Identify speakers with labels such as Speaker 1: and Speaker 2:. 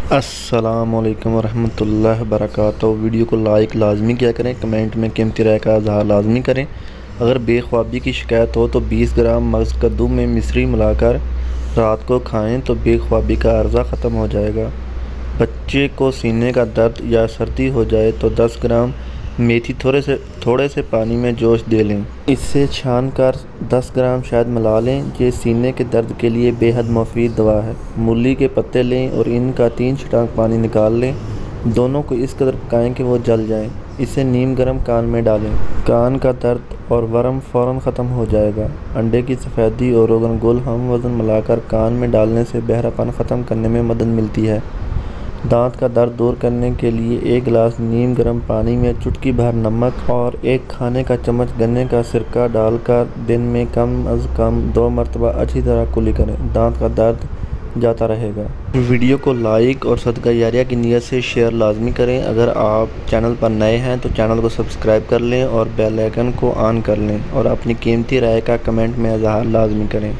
Speaker 1: अस्सलामुअलैकुम वरहमतुल्लाहि वबरकातुहू। वीडियो को लाइक लाजमी किया करें, कमेंट में कीमती राय का इज़हार लाजमी करें। अगर बेख्वाबी की शिकायत हो तो 20 ग्राम मगज़ कद्दू में मिश्री मिलाकर रात को खाएं तो बेख्वाबी का अर्जा ख़त्म हो जाएगा। बच्चे को सीने का दर्द या सर्दी हो जाए तो 10 ग्राम मेथी थोड़े से पानी में जोश दे लें। इससे छान कर 10 ग्राम शहद मिला लें। ये सीने के दर्द के लिए बेहद मुफीद दवा है। मूली के पत्ते लें और इनका 3 छिटांक पानी निकाल लें। दोनों को इस कदर पकाएं कि वो जल जाएं। इसे नीम गर्म कान में डालें। कान का दर्द और वरम फ़ौरन ख़त्म हो जाएगा। अंडे की सफ़ेदी और रोगन गुल हम वज़न मिलाकर कान में डालने से बहरापन ख़त्म करने में मदद मिलती है। दांत का दर्द दूर करने के लिए 1 गिलास नीम गर्म पानी में चुटकी भर नमक और 1 खाने का चम्मच गन्ने का सिरका डालकर दिन में कम अज़ कम 2 मरतबा अच्छी तरह कुली करें। दांत का दर्द जाता रहेगा। वीडियो को लाइक और सदका जारिया की नीयत से शेयर लाजमी करें। अगर आप चैनल पर नए हैं तो चैनल को सब्सक्राइब कर लें और बेल आइकन को ऑन कर लें और अपनी कीमती राय का कमेंट में इज़हार लाजमी करें।